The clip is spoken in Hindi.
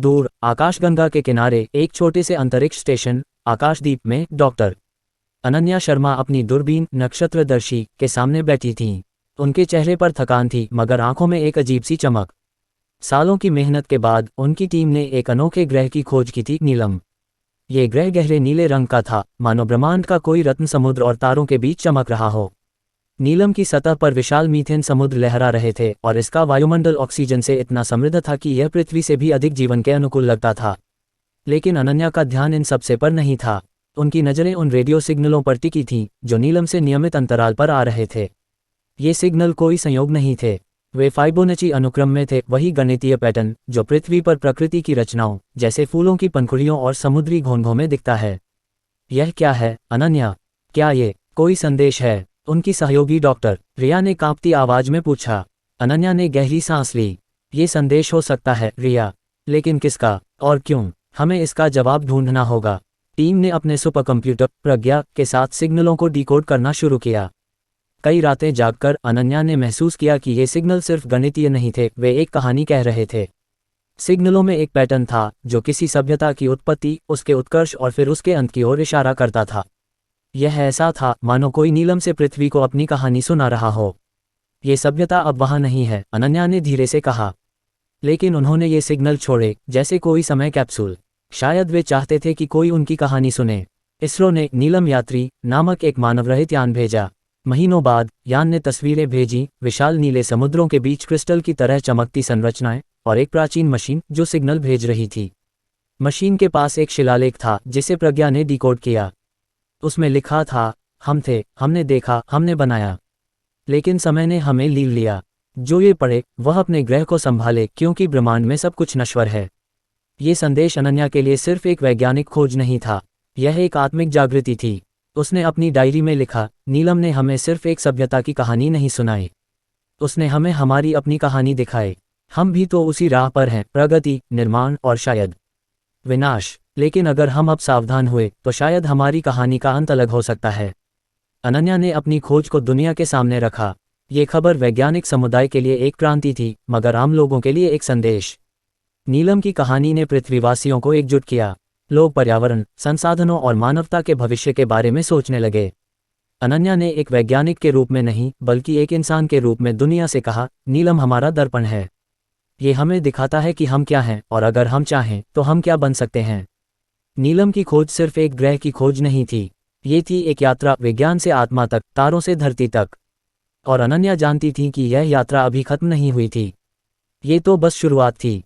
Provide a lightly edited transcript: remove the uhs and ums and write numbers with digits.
दूर आकाशगंगा के किनारे एक छोटे से अंतरिक्ष स्टेशन आकाशदीप में डॉक्टर अनन्या शर्मा अपनी दूरबीन नक्षत्रदर्शी के सामने बैठी थीं। उनके चेहरे पर थकान थी मगर आंखों में एक अजीब सी चमक। सालों की मेहनत के बाद उनकी टीम ने एक अनोखे ग्रह की खोज की थी, नीलम। ये ग्रह गहरे नीले रंग का था, मानो ब्रह्मांड का कोई रत्न समुद्र और तारों के बीच चमक रहा हो। नीलम की सतह पर विशाल मीथेन समुद्र लहरा रहे थे और इसका वायुमंडल ऑक्सीजन से इतना समृद्ध था कि यह पृथ्वी से भी अधिक जीवन के अनुकूल लगता था। लेकिन अनन्या का ध्यान इन सबसे पर नहीं था। उनकी नज़रें उन रेडियो सिग्नलों पर टिकी थीं जो नीलम से नियमित अंतराल पर आ रहे थे। ये सिग्नल कोई संयोग नहीं थे, वे फाइबोनची अनुक्रम में थे, वही गणितीय पैटर्न जो पृथ्वी पर प्रकृति की रचनाओं जैसे फूलों की पंखुड़ियों और समुद्री घोंघों में दिखता है। यह क्या है अनन्या? क्या ये कोई संदेश है? उनकी सहयोगी डॉक्टर रिया ने कांपती आवाज में पूछा। अनन्या ने गहरी सांस ली। ये संदेश हो सकता है रिया, लेकिन किसका और क्यों? हमें इसका जवाब ढूंढना होगा। टीम ने अपने सुपर कंप्यूटर प्रज्ञा के साथ सिग्नलों को डिकोड करना शुरू किया। कई रातें जागकर अनन्या ने महसूस किया कि ये सिग्नल सिर्फ गणितीय नहीं थे, वे एक कहानी कह रहे थे। सिग्नलों में एक पैटर्न था जो किसी सभ्यता की उत्पत्ति, उसके उत्कर्ष और फिर उसके अंत की ओर इशारा करता था। यह ऐसा था मानो कोई नीलम से पृथ्वी को अपनी कहानी सुना रहा हो। ये सभ्यता अब वहाँ नहीं है, अनन्या ने धीरे से कहा, लेकिन उन्होंने ये सिग्नल छोड़े जैसे कोई समय कैप्सूल। शायद वे चाहते थे कि कोई उनकी कहानी सुने। इसरो ने नीलम यात्री नामक एक मानवरहित यान भेजा। महीनों बाद यान ने तस्वीरें भेजी, विशाल नीले समुद्रों के बीच क्रिस्टल की तरह चमकती संरचनाएं और एक प्राचीन मशीन जो सिग्नल भेज रही थी। मशीन के पास एक शिलालेख था जिसे प्रज्ञा ने डिकोड किया। उसमें लिखा था, हम थे, हमने देखा, हमने बनाया, लेकिन समय ने हमें लील लिया। जो ये पढ़े वह अपने ग्रह को संभाले, क्योंकि ब्रह्मांड में सब कुछ नश्वर है। ये संदेश अनन्या के लिए सिर्फ एक वैज्ञानिक खोज नहीं था, यह एक आत्मिक जागृति थी। उसने अपनी डायरी में लिखा, नीलम ने हमें सिर्फ एक सभ्यता की कहानी नहीं सुनाई, उसने हमें हमारी अपनी कहानी दिखाई। हम भी तो उसी राह पर हैं, प्रगति, निर्माण और शायद विनाश। लेकिन अगर हम अब सावधान हुए तो शायद हमारी कहानी का अंत अलग हो सकता है। अनन्या ने अपनी खोज को दुनिया के सामने रखा। ये खबर वैज्ञानिक समुदाय के लिए एक क्रांति थी, मगर आम लोगों के लिए एक संदेश। नीलम की कहानी ने पृथ्वीवासियों को एकजुट किया। लोग पर्यावरण, संसाधनों और मानवता के भविष्य के बारे में सोचने लगे। अनन्या ने एक वैज्ञानिक के रूप में नहीं बल्कि एक इंसान के रूप में दुनिया से कहा, नीलम हमारा दर्पण है। ये हमें दिखाता है कि हम क्या हैं और अगर हम चाहें तो हम क्या बन सकते हैं। नीलम की खोज सिर्फ एक ग्रह की खोज नहीं थी, ये थी एक यात्रा विज्ञान से आत्मा तक, तारों से धरती तक। और अनन्या जानती थी कि यह यात्रा अभी खत्म नहीं हुई थी, ये तो बस शुरुआत थी।